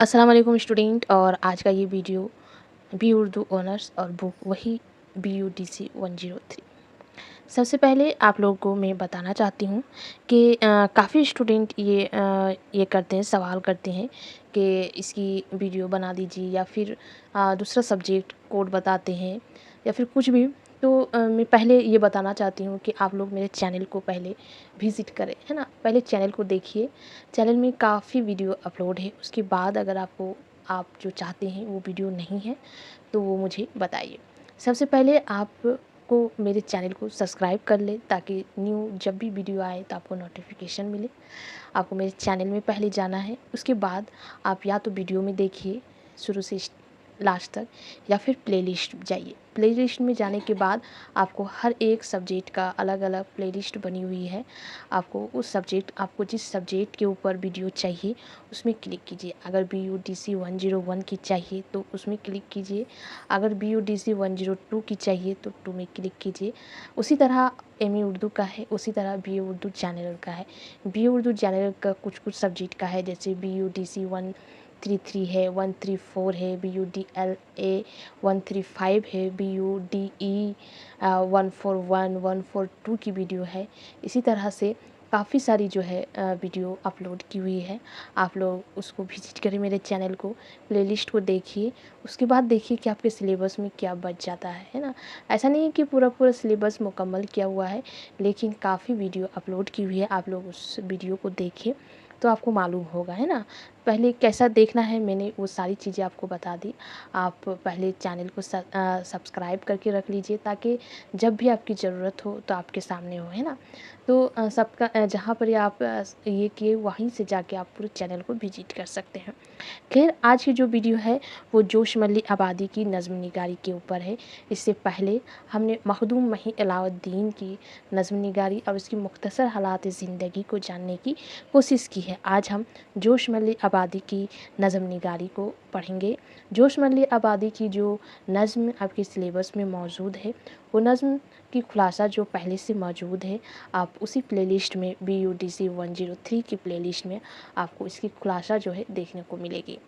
अस्सलाम वालेकुम स्टूडेंट। और आज का ये वीडियो बी उर्दू ऑनर्स और बुक वही BUDC 103। सबसे पहले आप लोगों को मैं बताना चाहती हूँ कि काफ़ी स्टूडेंट ये करते हैं, सवाल करते हैं कि इसकी वीडियो बना दीजिए या फिर दूसरा सब्जेक्ट कोड बताते हैं या फिर कुछ भी। तो मैं पहले ये बताना चाहती हूँ कि आप लोग मेरे चैनल को पहले विज़िट करें, है ना। पहले चैनल को देखिए, चैनल में काफ़ी वीडियो अपलोड है। उसके बाद अगर आप जो चाहते हैं वो वीडियो नहीं है तो वो मुझे बताइए। सबसे पहले आपको मेरे चैनल को सब्सक्राइब कर लें ताकि न्यू जब भी वीडियो आए तो आपको नोटिफिकेशन मिले। आपको मेरे चैनल में पहले जाना है, उसके बाद आप या तो वीडियो में देखिए शुरू से लास्ट तक या फिर प्लेलिस्ट जाइए। प्लेलिस्ट में जाने के बाद आपको हर एक सब्जेक्ट का अलग अलग प्लेलिस्ट बनी हुई है। आपको जिस सब्जेक्ट के ऊपर वीडियो चाहिए उसमें क्लिक कीजिए। अगर BUDC 101 की चाहिए तो उसमें क्लिक कीजिए। अगर BUDC 102 की चाहिए तो 2 में क्लिक कीजिए। उसी तरह MA उर्दू का है, उसी तरह BA उर्दू जनरल का है। BA उर्दू जनरल का कुछ सब्जेक्ट का है, जैसे BUDC 133 है, 134 है, BUDLA 135 है, BUDE 141 142 की वीडियो है। इसी तरह से काफ़ी सारी जो है वीडियो अपलोड की हुई है। आप लोग उसको विजिट करें, मेरे चैनल को, प्लेलिस्ट को देखिए। उसके बाद देखिए कि आपके सिलेबस में क्या बच जाता है ना। ऐसा नहीं है कि पूरा सिलेबस मुकम्मल किया हुआ है, लेकिन काफ़ी वीडियो अपलोड की हुई है। आप लोग उस वीडियो को देखिए तो आपको मालूम होगा, है ना। पहले कैसा देखना है मैंने वो सारी चीज़ें आपको बता दी। आप पहले चैनल को सब्सक्राइब करके रख लीजिए ताकि जब भी आपकी ज़रूरत हो तो आपके सामने हो, है ना। तो जहाँ पर आप ये किए वहीं से जाके आप पूरे चैनल को विजिट कर सकते हैं। खैर, आज की जो वीडियो है वो जोश मल्ली आबादी की नज़्म निगारी के ऊपर है। इससे पहले हमने मखदूम मही अलाउद्दीन की नज़्म निगारी और उसकी मुख्तसर हालात ज़िंदगी को जानने की कोशिश की है। आज हम जोश मल्ली आबादी की नज़्म निगारी को पढ़ेंगे। जोश मल्ली आबादी की जो नज़्म आपके सिलेबस में मौजूद है, वो नज़्म की खुलासा जो पहले से मौजूद है, आप उसी प्लेलिस्ट में BUDC 103 की प्लेलिस्ट में आपको इसकी खुलासा जो है देखने को मिलेगी,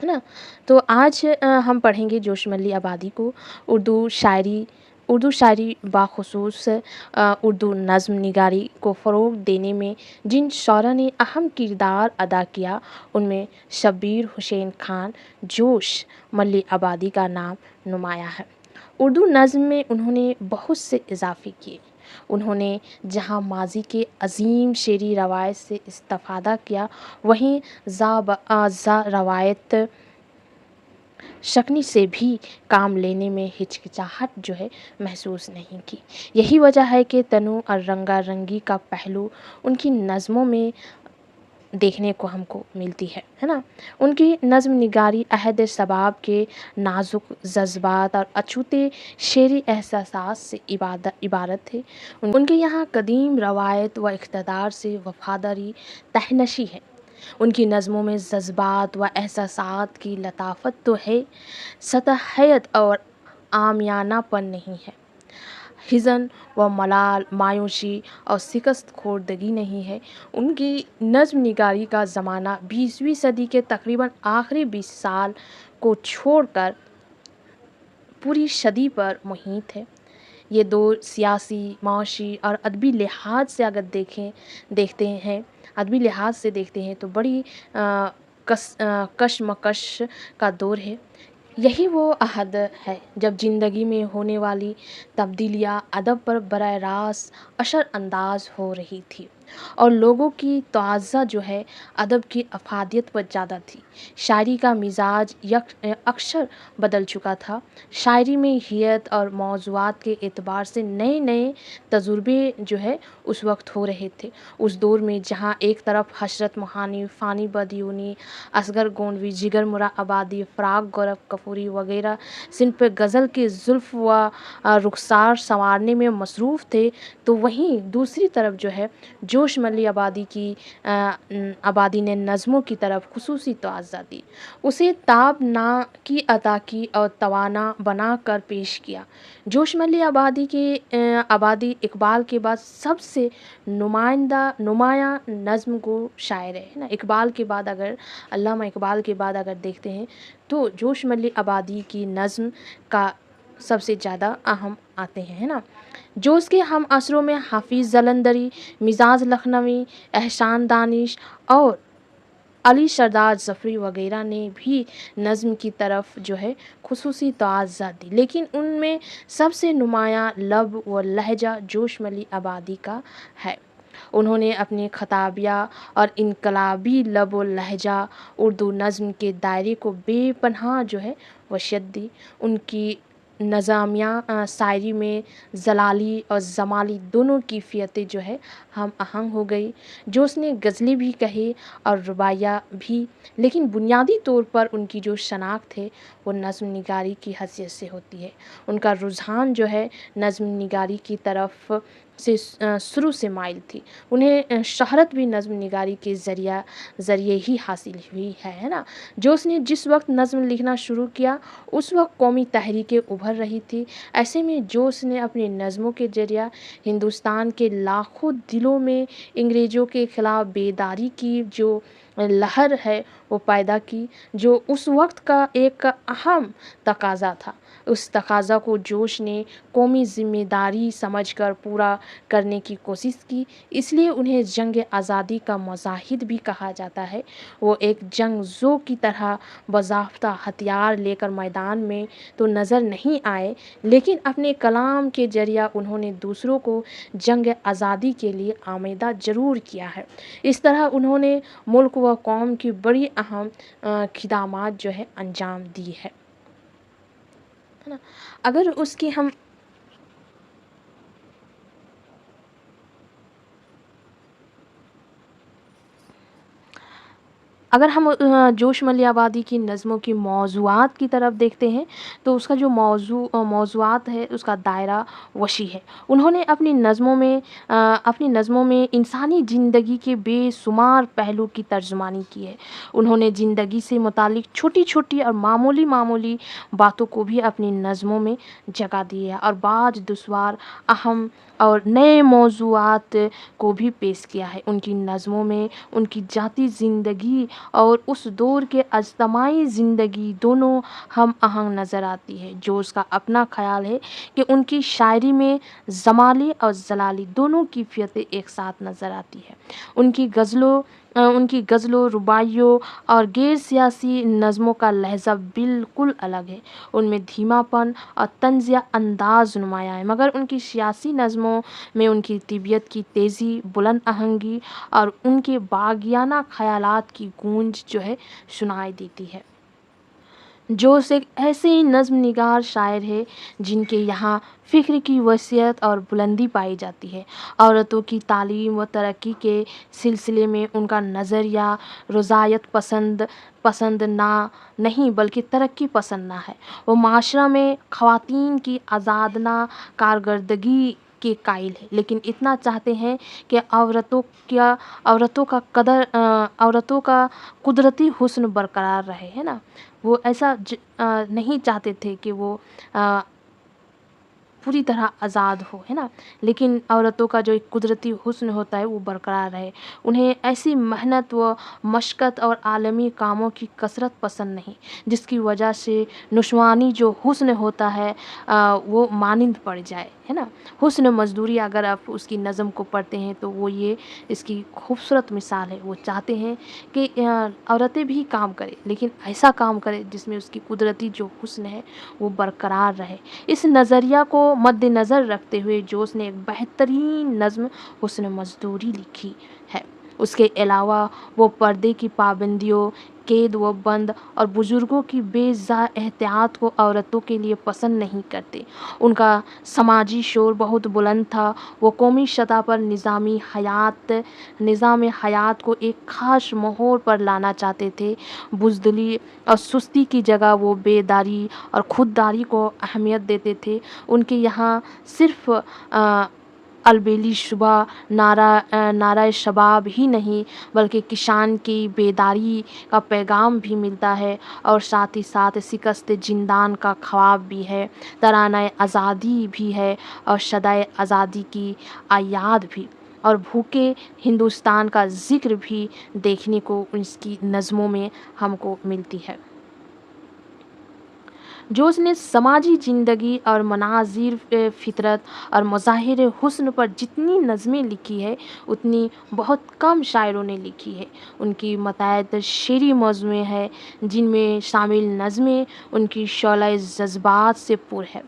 है ना। तो आज हम पढ़ेंगे जोश मल्ली आबादी को। उर्दू शायरी बाखुसूस उर्दू नज़्म निगारी को फ़रोग़ देने में जिन शौरा ने अहम किरदार अदा किया, उनमें शब्बीर हुसैन खान जोश मल्ली आबादी का नाम नुमाया है। उर्दू नज़्म में उन्होंने बहुत से इज़ाफ़े किए। उन्होंने जहाँ माज़ी के अज़ीम शेरी रवायत से इस्तिफ़ादा किया, वहीं ज़ा रवायत शक्नी से भी काम लेने में हिचकिचाहट जो है महसूस नहीं की। यही वजह है कि तनु और रंगारंगी का पहलू उनकी नज़्मों में देखने को हमको मिलती है ना। उनकी नज़्म निगारी अहद शबाब के नाजुक जज्बात और अछूते शेरी एहसासात से इबारत है। उनके यहाँ कदीम रवायत व इक़्तिदार से वफ़ादारी तहनशी है। उनकी नज़्मों में जज्बात व एहसासात की लताफत तो है, सतहियत और आमियानापन नहीं है। हिज़न व मलाल, मायूसी और शिकस्त खोर्दगी नहीं है। उनकी नज़्म निगारी का ज़माना 20वीं सदी के तकरीबन आखिरी 20 साल को छोड़कर पूरी सदी पर मुहित है। ये दौर सियासी, माशी और अदबी लिहाज से अगर अदबी लिहाज से देखते हैं तो बड़ी कशमकश का दौर है। यही वो अहद है जब ज़िंदगी में होने वाली तब्दीलियाँ अदब पर बराह रास्त असर अंदाज हो रही थी और लोगों की तवज्जो जो है अदब की अफादियत पर ज़्यादा थी। शायरी का मिजाज अक्सर बदल चुका था। शायरी में हियत और मौज़ूआत के एतबार से नए नए तजुर्बे जो है उस वक्त हो रहे थे। उस दौर में जहाँ एक तरफ हशरत मोहानी, फ़ानी बदियूनी, असगर गोंडवी, जिगर मुरा आबादी, फ़राग गौरव कपूरी वगैरह सिंध पे गज़ल के जुल्फ़ व रुखसार संवारने में मसरूफ़ थे, तो वहीं दूसरी तरफ जो है जोश मल्ली आबादी ने नज़्मों की तरफ खुसूसी तवज्जो दी, उसे ताब ना की अता की और तवाना बना कर पेश किया। जोश मल्ली आबादी इकबाल के बाद सबसे नुमाया नज़्म गो शायर है ना। इकबाल के बाद अगर अल्लामा इकबाल के बाद अगर देखते हैं तो जोश मल्ली आबादी की नज़्म का सबसे ज़्यादा अहम आते हैं, है ना। जो उसके हम असरों में हाफिज़ जलंधरी, मिजाज लखनवी, एहसान दानिश और अली सरदार ज़फ़री वग़ैरह ने भी नज़्म की तरफ जो है खुसूसी तवज्जो दी, लेकिन उनमें सबसे नुमायाँ लब व लहजा जोश मल्ली आबादी का है। उन्होंने अपने खताबिया और इनकलाबी लब व लहजा उर्दू नज़्म के दायरे को बेपनाह जो है वसीयत दी। उनकी नज़ामिया शायरी में जलाली और जमाली दोनों कैफ़ियतें जो है हम आहंग हो गई। जो उसने गज़लें भी कही और रुबाइयाँ भी, लेकिन बुनियादी तौर पर उनकी जो शनाख्त है वो नज़्म निगारी की हैसियत से होती है। उनका रुझान जो है नज़्म निगारी की तरफ से शुरू से माइल थी। उन्हें शहरत भी नज़्म निगारी के ज़रिए ही हासिल हुई है ना। जो उसने जिस वक्त नज़्म लिखना शुरू किया उस वक्त कौमी तहरीकें उभर रही थी। ऐसे में जो उसने अपनी नज़्मों के ज़रिए हिंदुस्तान के लाखों दिलों में अंग्रेज़ों के ख़िलाफ़ बेदारी की जो लहर है वो पैदा की, जो उस वक्त का एक अहम तकाज़ा था। उस तकाज़ा को जोश ने कौमी ज़िम्मेदारी समझकर पूरा करने की कोशिश की, इसलिए उन्हें जंग आज़ादी का मुजाहिद भी कहा जाता है। वो एक जंगजू की तरह बाज़ाब्ता हथियार लेकर मैदान में तो नज़र नहीं आए, लेकिन अपने कलाम के ज़रिए उन्होंने दूसरों को जंग आज़ादी के लिए आमादा ज़रूर किया है। इस तरह उन्होंने मुल्क व कौम की बड़ी अहम खिदमत जो है अंजाम दी है ना। अगर उसकी हम अगर हम जोश मल्ली आबादी की नज़्मों की मौज़ूआत की तरफ देखते हैं तो उसका जो मौज़ूआत है उसका दायरा वसी है। उन्होंने अपनी नज़्मों में इंसानी ज़िंदगी के बेशुमार पहलू की तर्जुमानी की है। उन्होंने ज़िंदगी से मुतालिक छोटी-छोटी और मामूली बातों को भी अपनी नज़्मों में जगह दी है और बाज़ दुश्वार, अहम और नए मौज़ूआत को भी पेश किया है। उनकी नज़्मों में उनकी ज़ाती ज़िंदगी और उस दौर के अज्तमाई ज़िंदगी दोनों हम आहंग नज़र आती है। जो उसका अपना ख़याल है कि उनकी शायरी में जमाली और जलाली दोनों कैफ़ियतें एक साथ नज़र आती है। उनकी गज़लों, रुबाइयों और गैर सियासी नज़्मों का लहज़ा बिल्कुल अलग है। उनमें धीमापन और तंज़िया अंदाज़ नुमायाँ है, मगर उनकी सियासी नज़्मों में उनकी तिबियत की तेज़ी, बुलंद आहंगी और उनके बाग़ियाना ख़यालात की गूंज जो है सुनाई देती है। जोश एक ऐसे ही नज़्म निगार शायर है जिनके यहाँ फ़िक्र की वसीयत और बुलंदी पाई जाती है। औरतों की तालीम व तरक्की के सिलसिले में उनका नज़रिया रज़ायत पसंद नहीं बल्कि तरक्की पसंद ना है। वो माशरा में ख़वातीन की आज़ादना कारकर्दगी के कायल है, लेकिन इतना चाहते हैं कि औरतों का कुदरती हुस्न बरकरार रहे, है ना। वो ऐसा नहीं चाहते थे कि वो पूरी तरह आज़ाद हो, है ना, लेकिन औरतों का जो एक कुदरती हुस्न होता है वो बरकरार रहे। उन्हें ऐसी मेहनत व मशक्क़त और आलमी कामों की कसरत पसंद नहीं जिसकी वजह से नुश्वानी जो हुस्न होता है वो मानिंद पड़ जाए, है ना। हुस्न मज़दूरी अगर आप उसकी नज़म को पढ़ते हैं तो वो ये इसकी खूबसूरत मिसाल है। वो चाहते हैं कि औरतें भी काम करें, लेकिन ऐसा काम करें जिसमें उसकी कुदरती जो हुस्न है वो बरकरार रहे। इस नज़रिया को मद्देनज़र रखते हुए जोश ने एक बेहतरीन नज़्म हुस्न मज़दूरी लिखी है। उसके अलावा वो पर्दे की पाबंदियों, कैद व बंद और बुज़ुर्गों की बेजा एहतियात को औरतों के लिए पसंद नहीं करते। उनका समाजी शोर बहुत बुलंद था। वो कौमी सतह पर निज़ाम हयात को एक ख़ास मोड़ पर लाना चाहते थे। बुज़दिली और सुस्ती की जगह वो बेदारी और खुददारी को अहमियत देते थे। उनके यहाँ सिर्फ अलबेली सुबह नारा शबाब ही नहीं बल्कि किसान की बेदारी का पैगाम भी मिलता है, और साथ ही साथ शिकस्त जिंदान का ख्वाब भी है, तराना आज़ादी भी है और सदाए आज़ादी की आयाद भी, और भूखे हिंदुस्तान का ज़िक्र भी देखने को उसकी नज़मों में हमको मिलती है। जो उसने समाजी ज़िंदगी और मनाज़िर फ़ितरत और मज़ाहिर हुस्न पर जितनी नज़में लिखी है उतनी बहुत कम शायरों ने लिखी है। उनकी मतायत शेरी मौज़ूएँ हैं जिनमें शामिल नज़में उनकी शौला जज्बात से पुर है,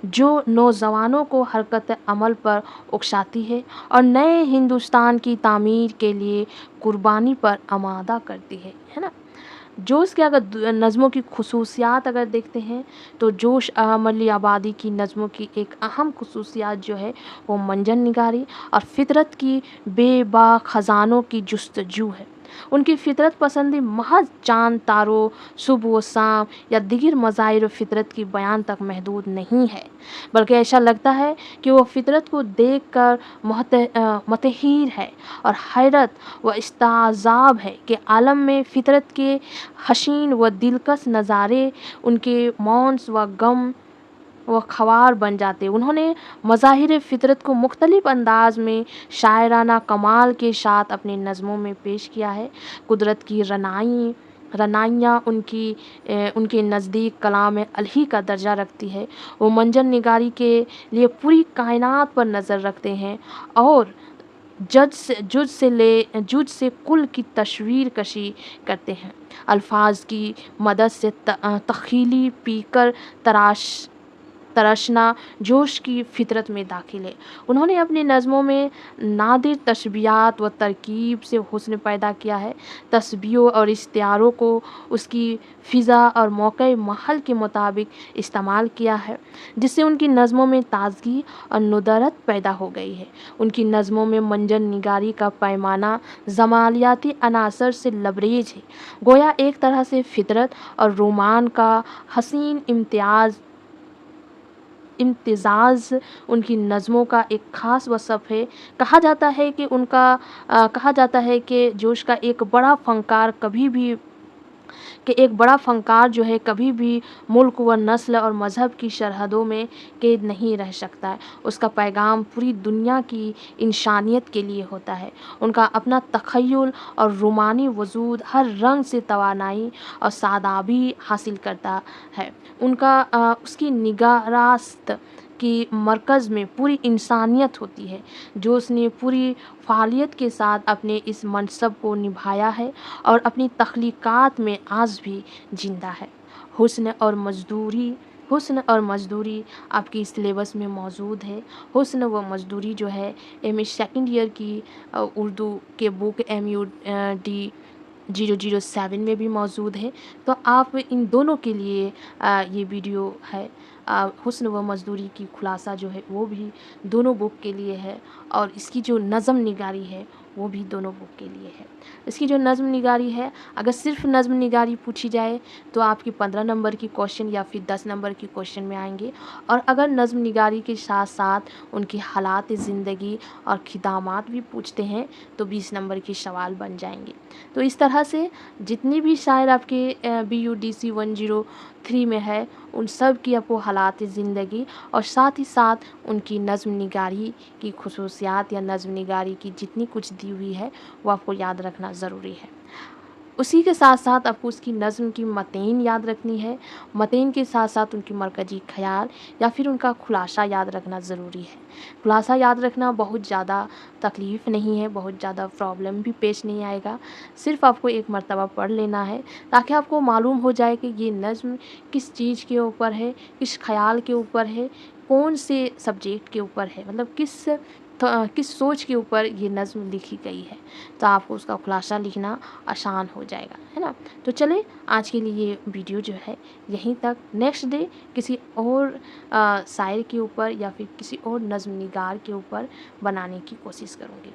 जो नौजवानों को हरकत अमल पर उकसाती है और नए हिंदुस्तान की तामीर के लिए कुर्बानी पर आमादा करती है ना। जोश के अगर नज़मों की खसूसियात अगर देखते हैं तो जोश अहमद आबादी की नज़मों की एक अहम खसूसियात जो है वो मंजर निगारी और फ़ितरत की बेबा ख़ज़ानों की जुस्तजू है। उनकी फ़ितरत पसंदी महज चाँद तारों, सुबह व शाम या दीगर मज़ाहिर फ़ितरत की बयान तक महदूद नहीं है, बल्कि ऐसा लगता है कि वो फ़ितरत को देखकर मतहीर है और हैरत व इस्ताज़ाब है कि आलम में फ़ितरत के हसीन व दिलकश नज़ारे उनके मौन व गम व ख़वार बन जाते। उन्होंने मज़ाहिर फ़ितरत को मुख्तलिफ़ अंदाज़ में शायराना कमाल के साथ अपने नज़मों में पेश किया है। कुदरत की रनाइयाँ उनके नज़दीक कलाम अलही का दर्जा रखती है। वो मंजर निगारी के लिए पूरी कायनात पर नज़र रखते हैं और जुज से कुल की तस्वीर कशी करते हैं। अल्फाज की मदद से तख़ीली पीकर तरसना जोश की फ़ितरत में दाखिल है। उन्होंने अपनी नज़मों में नादिर तशबीहात व तरकीब से हुस्न पैदा किया है। तस्बीहों और इश्तियारों को उसकी फ़िज़ा और मौक़े महल के मुताबिक इस्तेमाल किया है, जिससे उनकी नज़मों में ताज़गी और नुदरत पैदा हो गई है। उनकी नज़मों में मंजर निगारी का पैमाना जमालियाती अनासर से लबरेज है, गोया एक तरह से फ़ितरत और रोमान का हसीन इम्तिज़ाज उनकी नज़मों का एक ख़ास वसफ़ है। कहा जाता है कि जोश का एक बड़ा फ़नकार जो है कभी भी मुल्क व नस्ल और मज़हब की सरहदों में कैद नहीं रह सकता है। उसका पैगाम पूरी दुनिया की इंसानियत के लिए होता है। उनका अपना तख़य्युल और रोमानी वजूद हर रंग से तवानाई और सादाबी हासिल करता है। उसकी निगारास्त की मरकज़ में पूरी इंसानियत होती है, जो उसने पूरी फ़ालियत के साथ अपने इस मनसब को निभाया है और अपनी तख्लीक़ात में आज भी ज़िंदा है। हुस्न और मज़दूरी आपकी सिलेबस में मौजूद है। हुस्न व मज़दूरी जो है MA सेकंड ईयर की उर्दू के बुक MUD 007 में भी मौजूद है। तो आप इन दोनों के लिए ये वीडियो है। हुस्न व मज़दूरी की खुलासा जो है वो भी दोनों बुक के लिए है, और इसकी जो नज़म निगारी है वो भी दोनों बुक के लिए है। इसकी जो नज़म निगारी है, अगर सिर्फ नज़म निगारी पूछी जाए तो आपकी 15 नंबर की क्वेश्चन या फिर 10 नंबर की क्वेश्चन में आएंगे, और अगर नज़म निगारी के साथ साथ उनकी हालात ज़िंदगी और खिदामात भी पूछते हैं तो 20 नंबर के सवाल बन जाएंगे। तो इस तरह से जितनी भी शायर आपके BUDC 103 में है उन सब की आपको हालात ज़िंदगी और साथ ही साथ उनकी नज़म निगारी की खसूसियात या नज़म निगारी की जितनी कुछ दी हुई है वो आपको याद रखना ज़रूरी है। उसी के साथ साथ आपको उसकी नज़म की मतन याद रखनी है। मतन के साथ साथ उनकी मरकज़ी ख़याल या फिर उनका खुलासा याद रखना ज़रूरी है। खुलासा याद रखना बहुत ज़्यादा तकलीफ़ नहीं है, बहुत ज़्यादा प्रॉब्लम भी पेश नहीं आएगा। सिर्फ़ आपको एक मरतबा पढ़ लेना है ताकि आपको मालूम हो जाए कि ये नज़म किस चीज़ के ऊपर है, किस ख़याल के ऊपर है, कौन से सब्जेक्ट के ऊपर है, मतलब किस सोच के ऊपर ये नज़म लिखी गई है। तो आपको उसका खुलासा लिखना आसान हो जाएगा, है ना। तो चलें आज के लिए ये वीडियो जो है यहीं तक। नेक्स्ट डे किसी और शायर के ऊपर या फिर किसी और नज़म निगार के ऊपर बनाने की कोशिश करूँगी।